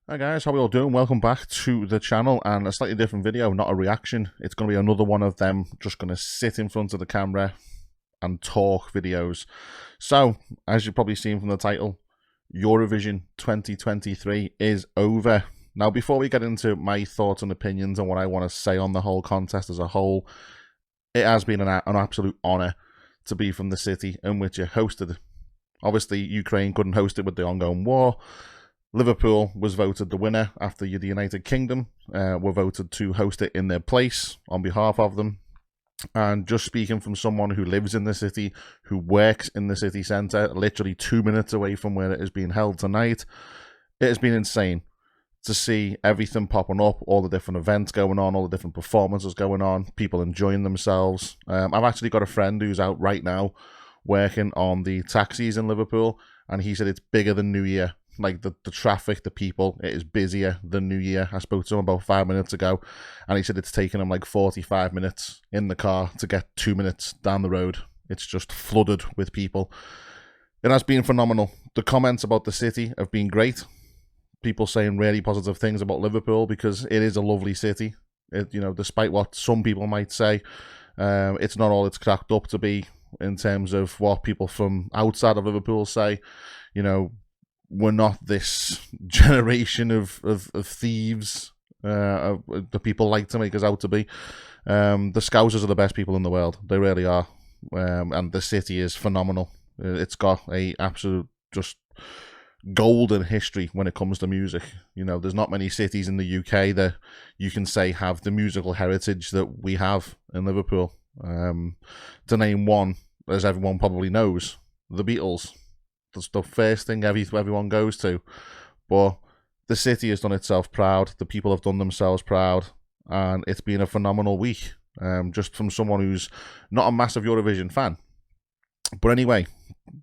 Hi guys, how are we all doing? Welcome back to the channel and a slightly different video, not a reaction. It's going to be another one of them just going to sit in front of the camera and talk videos. So, as you've probably seen from the title, Eurovision 2023 is over. Now, before we get into my thoughts and opinions and what I want to say on the whole contest as a whole, it has been an absolute honour to be from the city in which it hosted. Obviously, Ukraine couldn't host it with the ongoing war. Liverpool was voted the winner after the United Kingdom were voted to host it in their place on behalf of them. And just speaking from someone who lives in the city, who works in the city centre, literally 2 minutes away from where it is being held tonight, it has been insane to see everything popping up, all the different events going on, all the different performances going on, people enjoying themselves. I've actually got a friend who's out right now working on the taxis in Liverpool, and he said it's bigger than New Year. Like the traffic, the people, it is busier than New Year. I spoke to him about 5 minutes ago, and he said it's taken him like 45 minutes in the car to get 2 minutes down the road. It's just flooded with people. It has been phenomenal. The comments about the city have been great. People saying really positive things about Liverpool because it is a lovely city. Despite what some people might say, it's not all it's cracked up to be in terms of what people from outside of Liverpool say. We're not this generation of thieves that people like to make us out to be. The Scousers are the best people in the world. They really are. And the city is phenomenal. It's got a absolute just golden history when it comes to music. There's not many cities in the UK that you can say have the musical heritage that we have in Liverpool. To name one, as everyone probably knows, the Beatles. That's the first thing everyone goes to. But the city has done itself proud. The people have done themselves proud. And it's been a phenomenal week. Just from someone who's not a massive Eurovision fan. But anyway,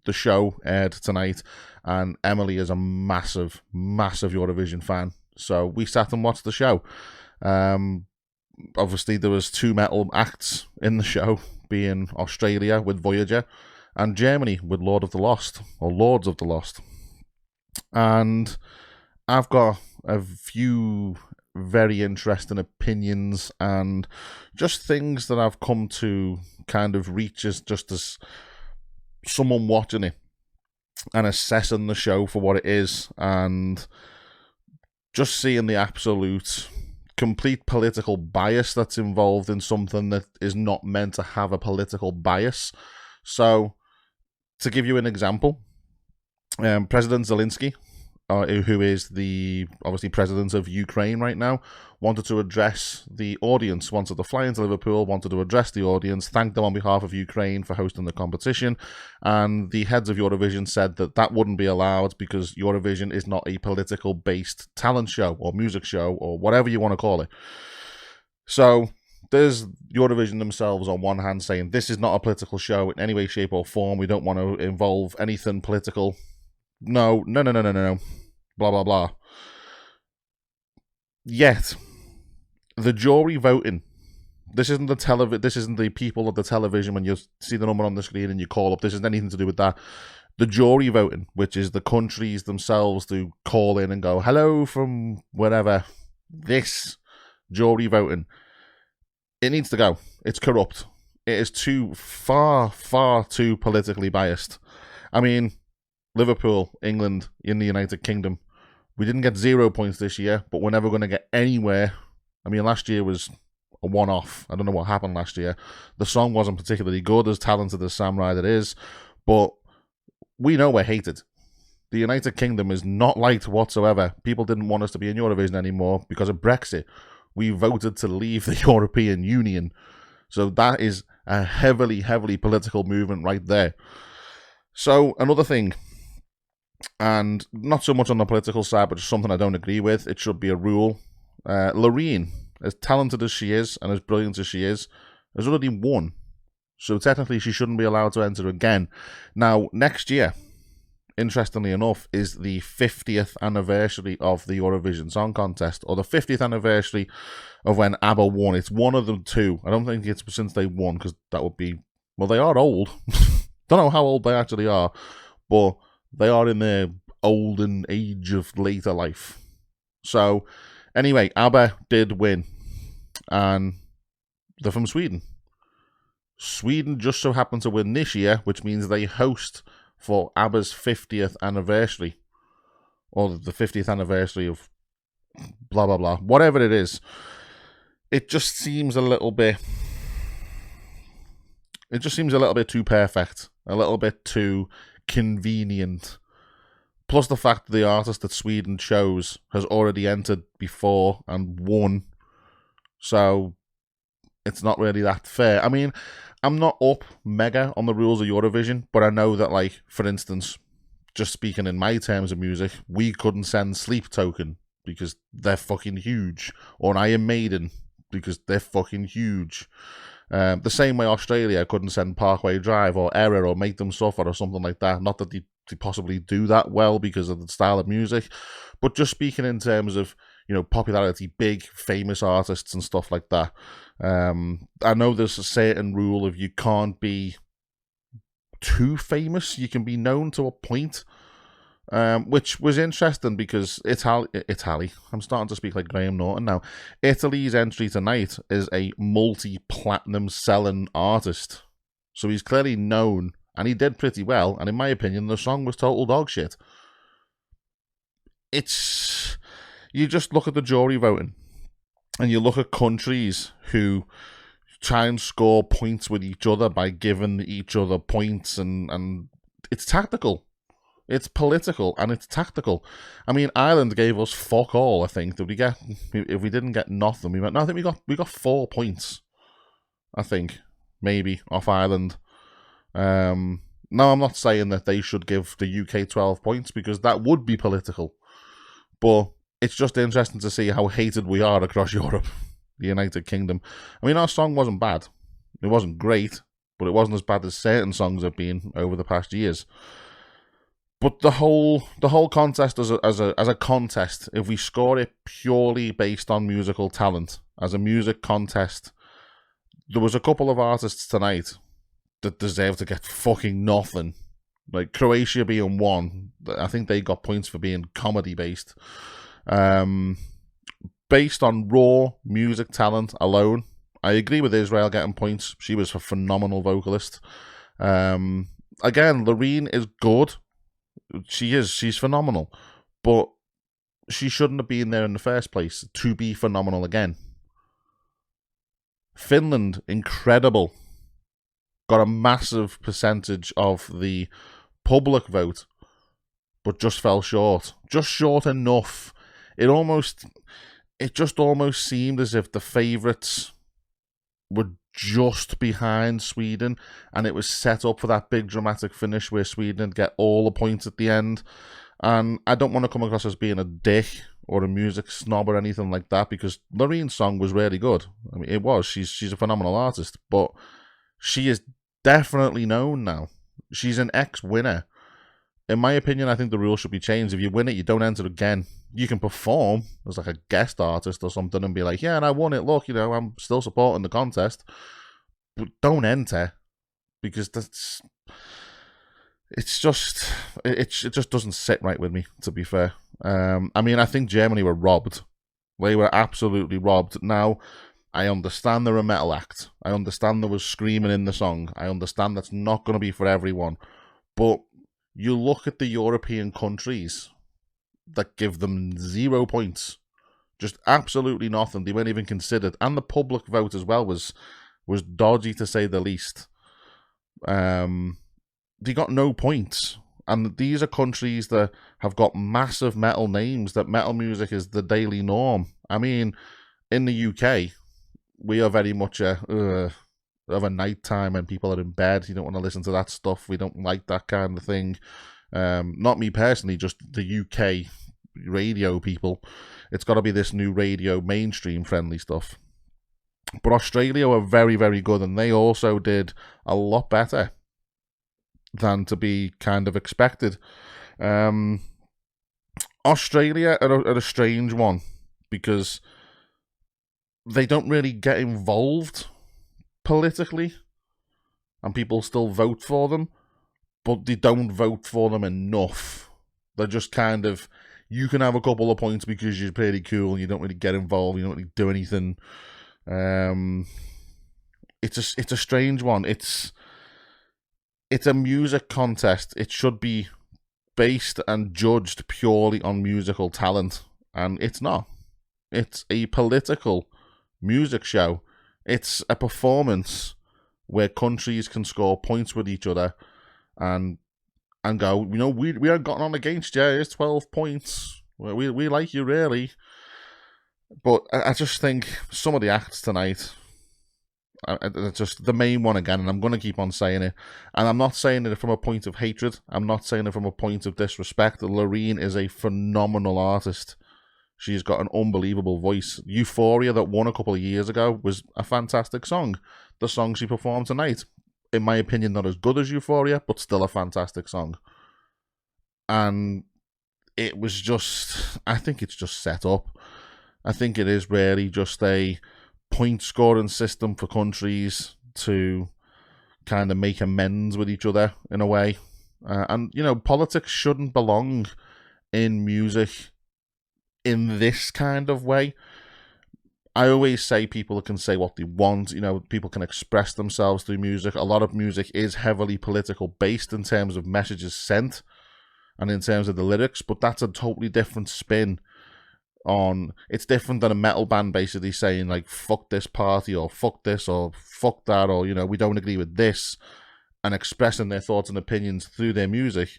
the show aired tonight. And Emily is a massive, massive Eurovision fan. So we sat and watched the show. Obviously, there was two metal acts in the show, being Australia with Voyager and Germany with Lords of the Lost. And I've got a few very interesting opinions and just things that I've come to kind of reach as just as someone watching it and assessing the show for what it is, and just seeing the absolute complete political bias that's involved in something that is not meant to have a political bias. So, to give you an example, President Zelensky, who is the obviously president of Ukraine right now, wanted to address the audience, wanted to fly into Liverpool, wanted to address the audience, thank them on behalf of Ukraine for hosting the competition, and the heads of Eurovision said that that wouldn't be allowed because Eurovision is not a political-based talent show or music show or whatever you want to call it. So there's Eurovision themselves on one hand saying this is not a political show in any way, shape or form. We don't want to involve anything political. No. Blah, blah, blah. Yet, the jury voting, this isn't the people of the television when you see the number on the screen and you call up. This isn't anything to do with that. The jury voting, which is the countries themselves to call in and go, hello from wherever. This jury voting, it needs to go. It's corrupt. It is far too politically biased. I mean, Liverpool, England, in the United Kingdom, we didn't get 0 points this year, but we're never going to get anywhere. I mean, last year was a one-off. I don't know what happened last year. The song wasn't particularly good, as talented as Sam Ryder is, but we know we're hated. The United Kingdom is not liked whatsoever. People didn't want us to be in Eurovision anymore because of Brexit. We voted to leave the European Union. So that is a heavily political movement right there. So another thing, and not so much on the political side, but just something I don't agree with, it should be a rule. Loreen, as talented as she is and as brilliant as she is, has already won. So technically she shouldn't be allowed to enter again. Now, next year, interestingly enough, is the 50th anniversary of the Eurovision Song Contest, or the 50th anniversary of when ABBA won. It's one of the two. I don't think it's since they won, because that would be, well, they are old. Don't know how old they actually are, but they are in their olden age of later life. So, anyway, ABBA did win, and they're from Sweden. Sweden just so happened to win this year, which means they host for ABBA's 50th anniversary, or the 50th anniversary of blah, blah, blah, whatever it is. It just seems a little bit... It just seems a little bit too perfect, a little bit too convenient. Plus the fact that the artist that Sweden chose has already entered before and won. So it's not really that fair. I mean, I'm not up mega on the rules of Eurovision, but I know that, like, for instance, just speaking in my terms of music, we couldn't send Sleep Token because they're fucking huge, or Iron Maiden because they're fucking huge. The same way Australia couldn't send Parkway Drive or Error or Make Them Suffer or something like that. Not that they possibly do that well because of the style of music, but just speaking in terms of, you know, popularity, big famous artists and stuff like that. I know there's a certain rule of you can't be too famous. You can be known to a point, which was interesting because Italy, I'm starting to speak like Graham Norton now. Italy's entry tonight is a multi-platinum selling artist. So he's clearly known, and he did pretty well, and in my opinion, the song was total dog shit. You just look at the jury voting, and you look at countries who try and score points with each other by giving each other points, and it's tactical. It's political and it's tactical. I mean, Ireland gave us fuck all, I think. Did we get, if we didn't get nothing, I think we got 4 points, I think, maybe, off Ireland. No, I'm not saying that they should give the UK 12 points because that would be political. But it's just interesting to see how hated we are across Europe, the United Kingdom. I mean, our song wasn't bad. It wasn't great, but it wasn't as bad as certain songs have been over the past years. But the whole contest as a contest, if we score it purely based on musical talent, as a music contest, there was a couple of artists tonight that deserve to get fucking nothing. Like Croatia being one, I think they got points for being comedy based. Based on raw music talent alone, I agree with Israel getting points. She was a phenomenal vocalist. Again, Loreen is good. She's phenomenal, but she shouldn't have been there in the first place to be phenomenal again. Finland, incredible. Got a massive percentage of the public vote, but just fell short. Just short enough. It just almost seemed as if the favourites were just behind Sweden, and it was set up for that big dramatic finish where Sweden would get all the points at the end. And I don't want to come across as being a dick or a music snob or anything like that, because Loreen's song was really good. I mean, it was. She's a phenomenal artist, but she is definitely known now. She's an ex-winner. In my opinion, I think the rules should be changed. If you win it, you don't enter again. You can perform as like a guest artist or something and be like, yeah, and I won it. Look, you know, I'm still supporting the contest. But don't enter, because it just doesn't sit right with me, to be fair. I mean, I think Germany were robbed. They were absolutely robbed. Now, I understand they're a metal act. I understand there was screaming in the song. I understand that's not going to be for everyone. But you look at the European countries that give them 0 points. Just absolutely nothing. They weren't even considered. And the public vote as well was dodgy, to say the least. They got no points. And these are countries that have got massive metal names, that metal music is the daily norm. I mean, in the UK, we are very much of a night time when people are in bed. You don't want to listen to that stuff. We don't like that kind of thing. Not me personally, just the UK radio people. It's got to be this new radio mainstream friendly stuff. But Australia were very, very good, and they also did a lot better than to be kind of expected. Australia are a strange one, because they don't really get involved politically, and people still vote for them, but they don't vote for them enough. They're just kind of, you can have a couple of points because you're pretty cool and you don't really get involved, you don't really do anything. It's a strange one. It's a music contest. It should be based and judged purely on musical talent, and it's not. It's a political music show. It's a performance where countries can score points with each other and go, we have gotten on against you. It's 12 points. We like you, really. But I just think some of the acts tonight, just the main one again, and I'm going to keep on saying it, and I'm not saying it from a point of hatred. I'm not saying it from a point of disrespect. Loreen is a phenomenal artist. She's got an unbelievable voice. Euphoria, that won a couple of years ago, was a fantastic song. The song she performed tonight, in my opinion, not as good as Euphoria, but still a fantastic song. And it was just, I think it's just set up. I think it is really just a point scoring system for countries to kind of make amends with each other in a way. And, politics shouldn't belong in music in this kind of way. I always say people can say what they want, people can express themselves through music. A lot of music is heavily political based in terms of messages sent and in terms of the lyrics, but that's a totally different spin on. It's different than a metal band basically saying like, fuck this party or fuck this or fuck that, or, we don't agree with this, and expressing their thoughts and opinions through their music.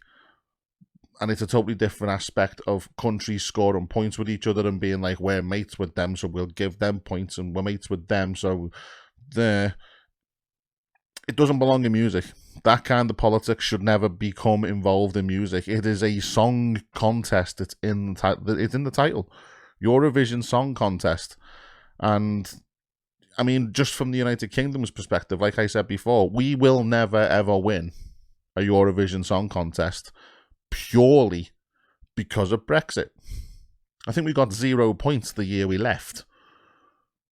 And it's a totally different aspect of countries scoring points with each other and being like, we're mates with them, so we'll give them points, and we're mates with them, so it doesn't belong in music. That kind of politics should never become involved in music. It is a song contest. It's in the title. Eurovision Song Contest. And, I mean, just from the United Kingdom's perspective, like I said before, we will never, ever win a Eurovision Song Contest purely because of Brexit. I think we got 0 points the year we left.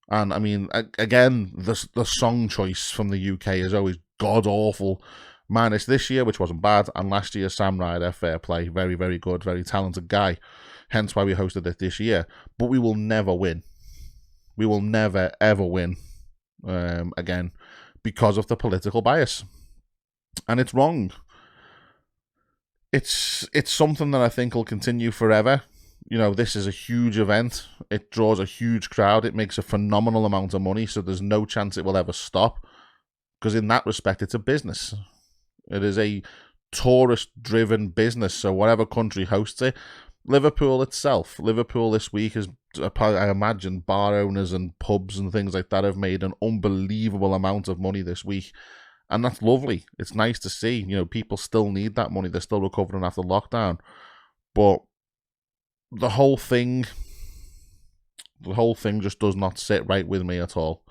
And, I mean, again, the song choice from the UK is always god-awful. Minus this year, which wasn't bad, and last year, Sam Ryder, fair play, very, very good, very talented guy. Hence why we hosted it this year. But we will never win. We will never, ever win again because of the political bias. And it's wrong. It's something that I think will continue forever. This is a huge event. It draws a huge crowd. It makes a phenomenal amount of money, so there's no chance it will ever stop. Because in that respect, it's a business. It is a tourist-driven business, so whatever country hosts it. Liverpool itself. Liverpool this week is, I imagine, bar owners and pubs and things like that have made an unbelievable amount of money this week. And that's lovely. It's nice to see. People still need that money. They're still recovering after lockdown. But the whole thing just does not sit right with me at all.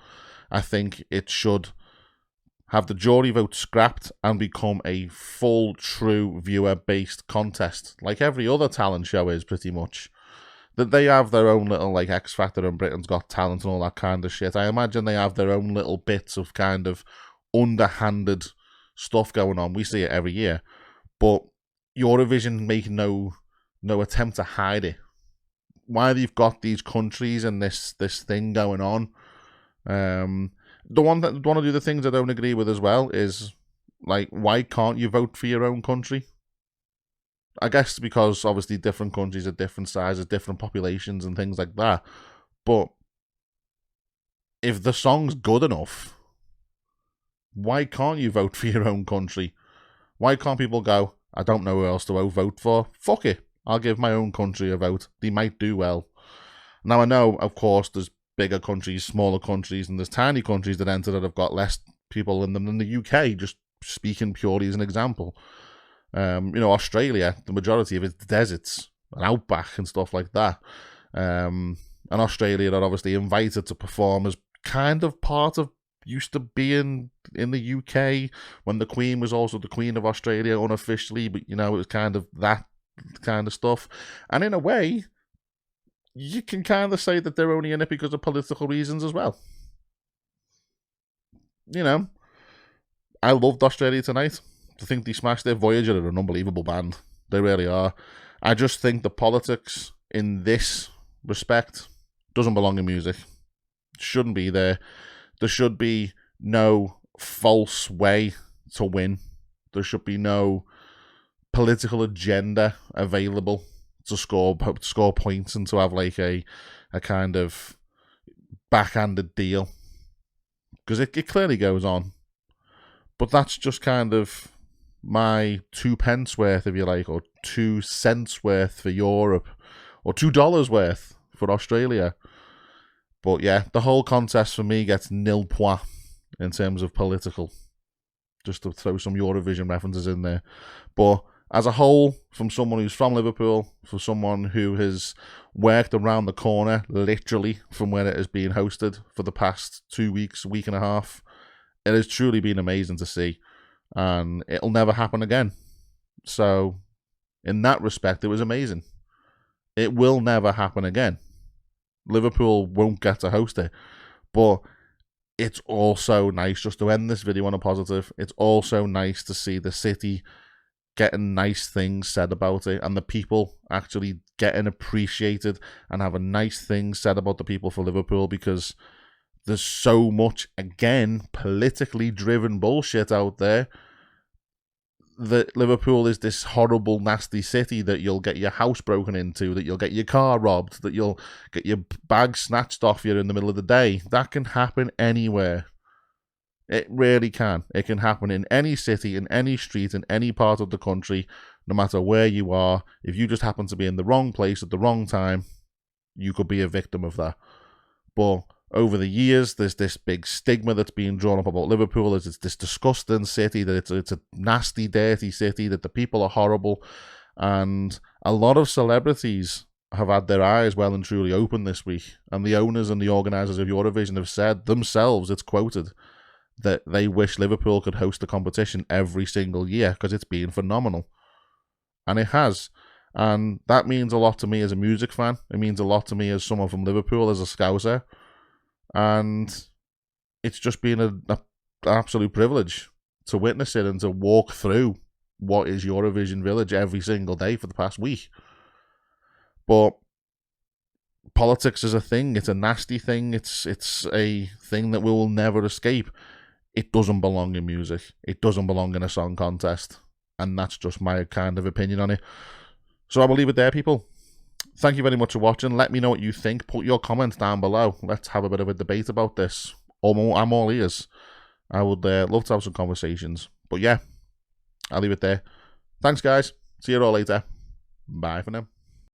I think it should have the jury vote scrapped and become a full, true viewer-based contest, like every other talent show is pretty much. That they have their own little, like, X Factor and Britain's Got Talent and all that kind of shit. I imagine they have their own little bits of kind of underhanded stuff going on. We see it every year. But Eurovision make no attempt to hide it. Why they've got these countries and this thing going on. The one that want to do the things I don't agree with as well is, like, why can't you vote for your own country? I guess because obviously different countries are different sizes, different populations and things like that. But if the song's good enough, why can't you vote for your own country? Why can't people go, I don't know who else to vote for? Fuck it. I'll give my own country a vote. They might do well. Now, I know, of course, there's bigger countries, smaller countries, and there's tiny countries that enter that have got less people in them than the UK, just speaking purely as an example. Australia, the majority of it's deserts and outback and stuff like that. And Australia are obviously invited to perform as kind of part of used to being in the UK when the Queen was also the Queen of Australia unofficially, but it was kind of that kind of stuff. And in a way, you can kind of say that they're only in it because of political reasons as well. I loved Australia tonight. I think they smashed their Voyager are an unbelievable band. They really are. I just think the politics in this respect doesn't belong in music. Shouldn't be there. There should be no false way to win. There should be no political agenda available to score points and to have like a kind of backhanded deal, because it clearly goes on. But that's just kind of my 2 pence worth, if you like, or 2 cents worth for Europe, or $2 worth for Australia. But yeah, the whole contest for me gets nil point in terms of political, just to throw some Eurovision references in there. But as a whole, from someone who's from Liverpool, for someone who has worked around the corner, literally, from where it is being hosted for the past 2 weeks, week and a half, it has truly been amazing to see. And it'll never happen again. So, in that respect, it was amazing. It will never happen again. Liverpool won't get to host it. But it's also nice, just to end this video on a positive, it's also nice to see the city getting nice things said about it, and the people actually getting appreciated and having nice things said about the people for Liverpool, because there's so much, again, politically driven bullshit out there that Liverpool is this horrible, nasty city that you'll get your house broken into, that you'll get your car robbed, that you'll get your bag snatched off you in the middle of the day. That can happen anywhere. It really can. It can happen in any city, in any street, in any part of the country, no matter where you are. If you just happen to be in the wrong place at the wrong time, you could be a victim of that. But over the years, there's this big stigma that's being drawn up about Liverpool as it's this disgusting city, that it's a nasty, dirty city, that the people are horrible. And a lot of celebrities have had their eyes well and truly open this week. And the owners and the organisers of Eurovision have said themselves, it's quoted, that they wish Liverpool could host the competition every single year because it's been phenomenal. And it has. And that means a lot to me as a music fan. It means a lot to me as someone from Liverpool, as a Scouser. And it's just been an absolute privilege to witness it and to walk through what is Eurovision Village every single day for the past week. But politics is a thing. It's a nasty thing. It's a thing that we will never escape. It doesn't belong in music. It doesn't belong in a song contest. And that's just my kind of opinion on it. So I will leave it there, people. Thank you very much for watching. Let me know what you think. Put your comments down below. Let's have a bit of a debate about this. I'm all ears. I would love to have some conversations. But yeah, I'll leave it there. Thanks, guys. See you all later. Bye for now.